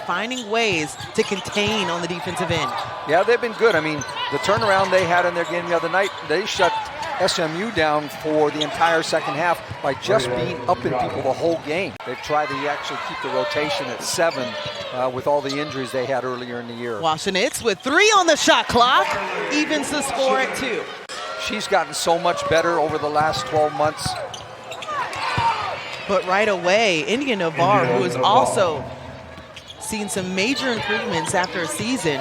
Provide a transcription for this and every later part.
finding ways to contain on the defensive end. Yeah, they've been good. I mean, the turnaround they had in their game the other night, they shut SMU down for the entire second half by just being up in people the whole game. They've tried to actually keep the rotation at 7 with all the injuries they had earlier in the year. Washinitz with 3 on the shot clock, evens the score at 2. She's gotten so much better over the last 12 months. But right away, Indya Nivar, who has also seen some major improvements after a season.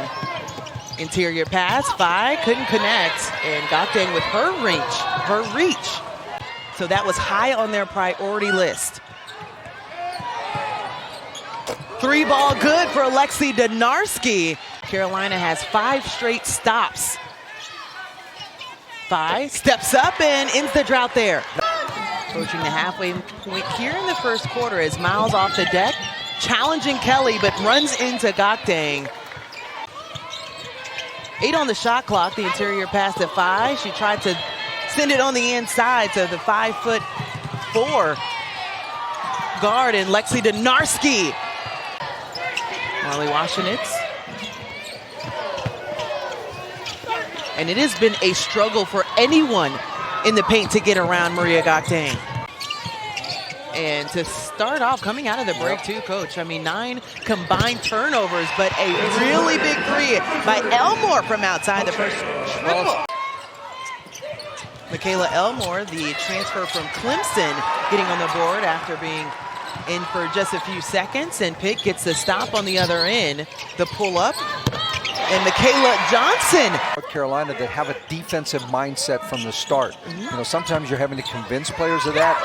Interior pass, Phi couldn't connect, and Gakdeng with her reach. So that was high on their priority list. 3 ball good for Lexi Donarski. Carolina has 5 straight stops. Phi steps up and ends the drought there. Approaching the halfway point here in the first quarter as Miles off the deck, challenging Kelly, but runs into Gakdeng. 8 on the shot clock, the interior pass to Phi. She tried to send it on the inside to the 5'4" guard and Lexi Donarski. Marley Washinitz. And it has been a struggle for anyone in the paint to get around Maria Gakdeng. And to start off, coming out of the break too, Coach. I mean, 9 combined turnovers, but a really big 3 by Elmore from outside the first triple. Mikayla Elmore, the transfer from Clemson, getting on the board after being in for just a few seconds. And Pitt gets the stop on the other end, the pull up. And Mikayla Johnson. North Carolina that have a defensive mindset from the start. You know, sometimes you're having to convince players of that.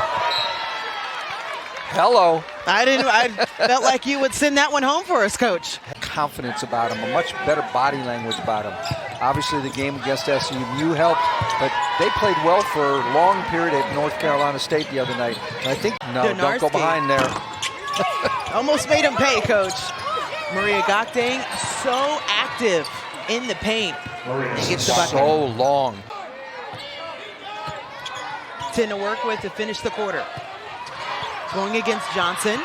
Hello. I felt like you would send that one home for us, Coach. Confidence about him, a much better body language about him. Obviously the game against SMU helped, but they played well for a long period at North Carolina State the other night. And I think, no, Donarski. Don't go behind there. Almost made him pay, Coach. Maria Gakdeng, so active in the paint. Gets the bucket. So long. 10 to work with to finish the quarter. Going against Johnson.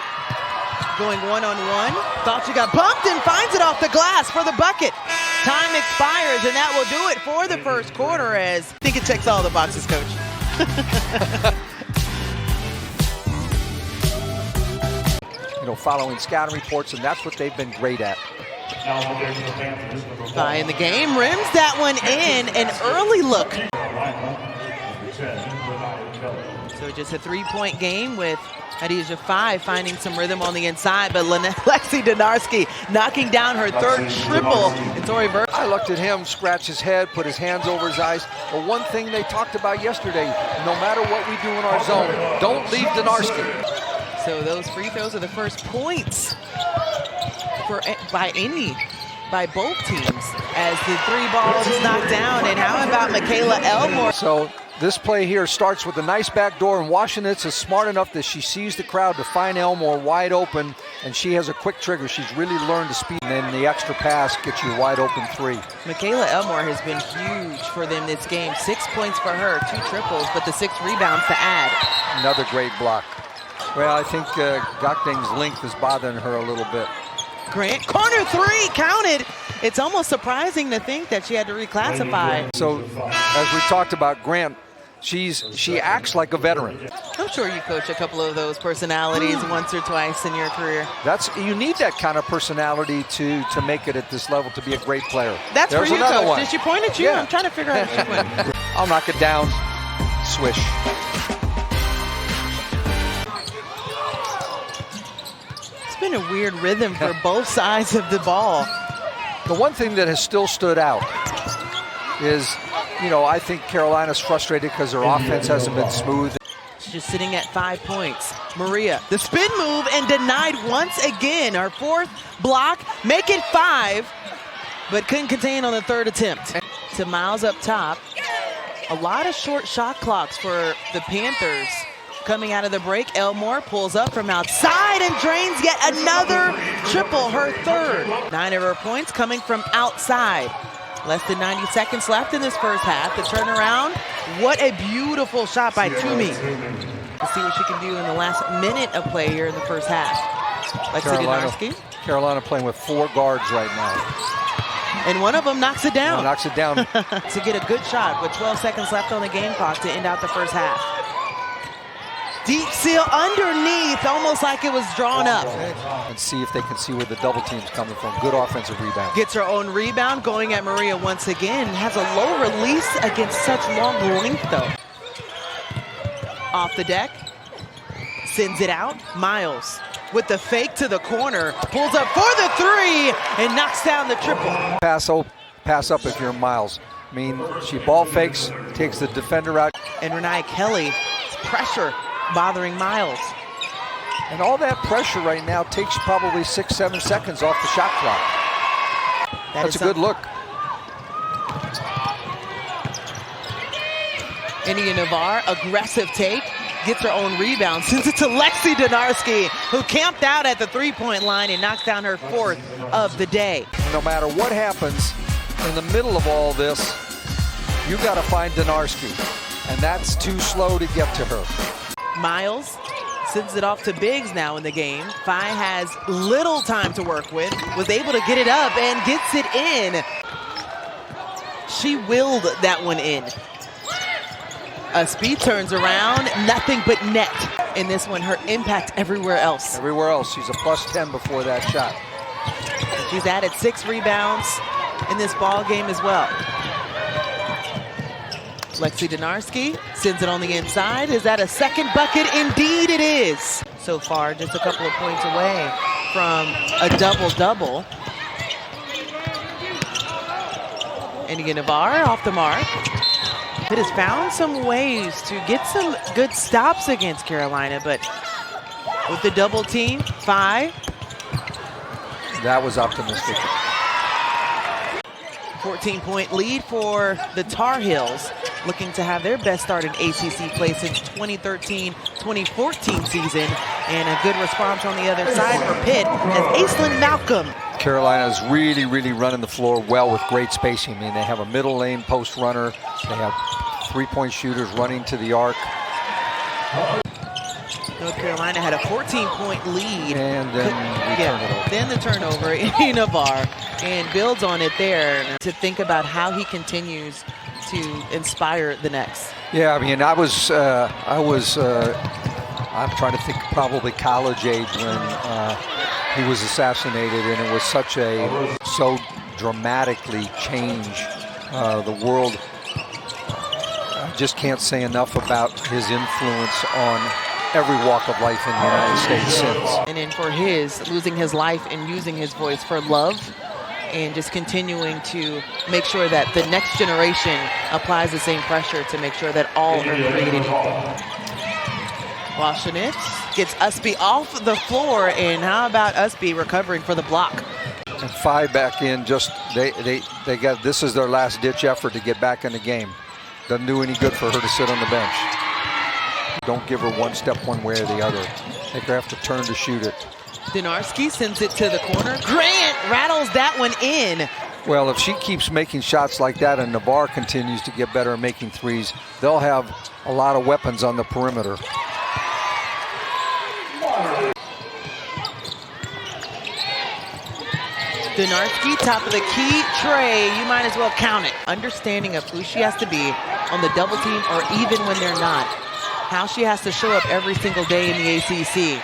Going one-on-one. Thought she got bumped and finds it off the glass for the bucket. Time expires, and that will do it for the first quarter as I think it checks all the boxes, Coach. You know, following scouting reports, and that's what they've been great at. Phi in the game, rims that one in, an early look. So just a 3-point game with Khadija Phi finding some rhythm on the inside, but Lexi Donarski knocking down her 3rd triple. And Tori Burke. I looked at him, scratch his head, put his hands over his eyes. But one thing they talked about yesterday, no matter what we do in our zone, don't leave Donarski. So those free throws are the first points by both teams as the 3 balls is knocked down. And how about Mikayla Elmore? So this play here starts with a nice back door, and Washinitz is smart enough that she sees the crowd to find Elmore wide open, and she has a quick trigger. She's really learned to speed, and then the extra pass gets you a wide open 3. Mikayla Elmore has been huge for them this game. 6 points for her, 2 triples, but the 6 rebounds to add. Another great block. Well, I think Gakdeng's length is bothering her a little bit. Grant, corner 3, counted. It's almost surprising to think that she had to reclassify. So, as we talked about Grant, she acts like a veteran. I'm sure you coached a couple of those personalities once or twice in your career. You need that kind of personality to make it at this level, to be a great player. That's There's for you, another Coach. one. Did she point at you? Yeah. I'm trying to figure out if she pointed. I'll knock it down. Swish. It's been a weird rhythm for both sides of the ball. The one thing that has still stood out is, you know, I think Carolina's frustrated because their offense hasn't been smooth. She's just sitting at 5 points. Maria, the spin move and denied once again. Her 4th block, make it 5, but couldn't contain on the 3rd attempt. To Miles up top. A lot of short shot clocks for the Panthers. Coming out of the break, Elmore pulls up from outside and drains yet another triple, her 3rd. 9 of her points coming from outside. Less than 90 seconds left in this first half. The turnaround, what a beautiful shot by Toomey. Let's see what she can do in the last minute of play here in the first half. Lexi Donarski. Carolina playing with 4 guards right now. And one of them knocks it down. Knocks it down. To get a good shot with 12 seconds left on the game clock to end out the first half. Deep seal underneath, almost like it was drawn up. And see if they can see where the double team's coming from. Good offensive rebound. Gets her own rebound, going at Maria once again. Has a low release against such long length, though. Off the deck. Sends it out. Miles with the fake to the corner. Pulls up for the 3 and knocks down the triple. Pass up if you're Miles. I mean, she ball fakes, takes the defender out. And Renee Kelly, pressure bothering Miles. And all that pressure right now takes probably 6-7 seconds off the shot clock. That's a good look. Indya Nivar, aggressive take, gets her own rebound, sends it to Lexi Donarski, who camped out at the three-point line and knocks down her 4th of the day. No matter what happens in the middle of all this, you got to find Donarski, and that's too slow to get to her. Miles sends it off to Biggs now in the game. Phi has little time to work with, was able to get it up and gets it in. She willed that one in. Speed turns around, nothing but net. In this one, her impact everywhere else. Everywhere else, she's a +10 before that shot. She's added 6 rebounds in this ball game as well. Lexi Donarski sends it on the inside. Is that a second bucket? Indeed it is. So far, just a couple of points away from a double-double. Indya Nivar off the mark. Pitt has found some ways to get some good stops against Carolina, but with the double team, 5. That was optimistic. 14-point lead for the Tar Heels, looking to have their best start in ACC play since 2013-2014 season. And a good response on the other side for Pitt as Aislinn Malcolm. Carolina's really, really running the floor well with great spacing. I mean, they have a middle lane post runner. They have 3-point shooters running to the arc. North Carolina had a 14-point lead. And then then the turnover, Indya Nivar, and builds on it there to think about how he continues to inspire the next. Yeah, I mean, I'm trying to think probably college age when he was assassinated, and it was so dramatically changed the world. I just can't say enough about his influence on every walk of life in the United States since. And then for losing his life and using his voice for love, and just continuing to make sure that the next generation applies the same pressure to make sure that all are created equal. Washenitz gets Usby off the floor, and how about Usby recovering for the block? And 5 back in, they got, this is their last ditch effort to get back in the game. Doesn't do any good for her to sit on the bench. Don't give her one step one way or the other. Make her have to turn to shoot it. Donarski sends it to the corner. Grant rattles that one in. Well, if she keeps making shots like that and Nivar continues to get better at making threes, they'll have a lot of weapons on the perimeter. Donarski, top of the key, Trey, you might as well count it. Understanding of who she has to be on the double team or even when they're not. How she has to show up every single day in the ACC.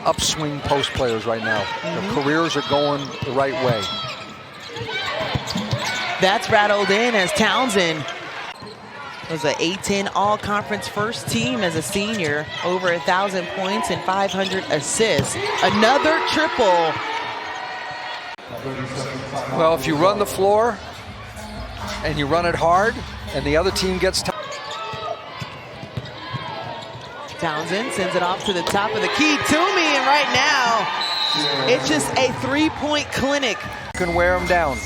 Upswing post players right now. Their careers are going the right way. That's rattled in as Townsend was an A-10 all-conference first team as a senior. Over 1,000 points and 500 assists. Another triple. Well, if you run the floor and you run it hard and the other team gets tired. Townsend sends it off to the top of the key. Toomey, and right now, it's just a 3-point clinic. Can wear them down.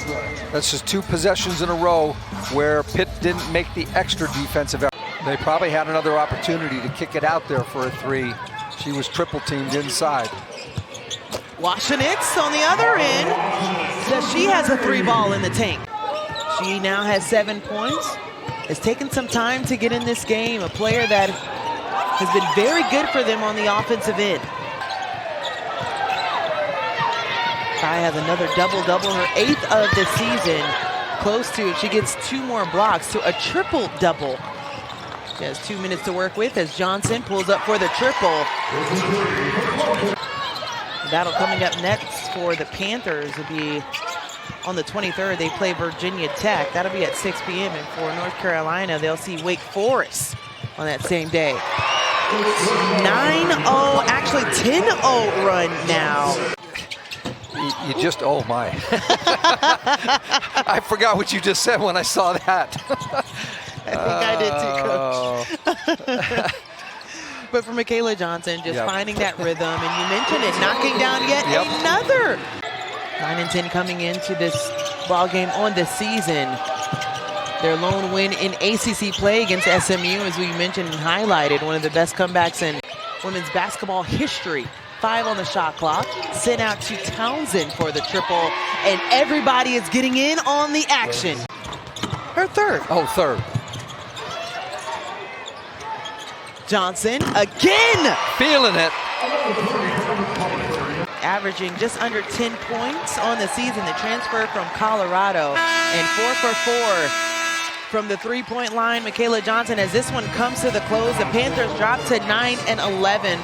That's just 2 possessions in a row where Pitt didn't make the extra defensive effort. They probably had another opportunity to kick it out there for a 3. She was triple teamed inside. Washenitz on the other end says she has a 3-ball in the tank. She now has 7 points. It's taken some time to get in this game. A player that has been very good for them on the offensive end. Kai has another double-double, her 8th of the season. Close to it. She gets 2 more blocks to a triple-double. She has 2 minutes to work with as Johnson pulls up for the triple. Battle coming up next for the Panthers will be on the 23rd. They play Virginia Tech. That'll be at 6 p.m. And for North Carolina, they'll see Wake Forest on that same day. 9-0, actually 10-0 run now. You just, oh my. I forgot what you just said when I saw that. I think I did too, Coach. But for Mikayla Johnson, just finding that rhythm, and you mentioned it, knocking down yet another. 9-10 coming into this ball game on the season. Their lone win in ACC play against SMU, as we mentioned and highlighted, one of the best comebacks in women's basketball history. 5 on the shot clock, sent out to Townsend for the triple, and everybody is getting in on the action. Her 3rd. Oh, 3rd. Johnson again. Feeling it. Averaging just under 10 points on the season. The transfer from Colorado, and 4 for 4 from the 3-point line. Mikayla Johnson, as this one comes to the close, the Panthers drop to 9-11.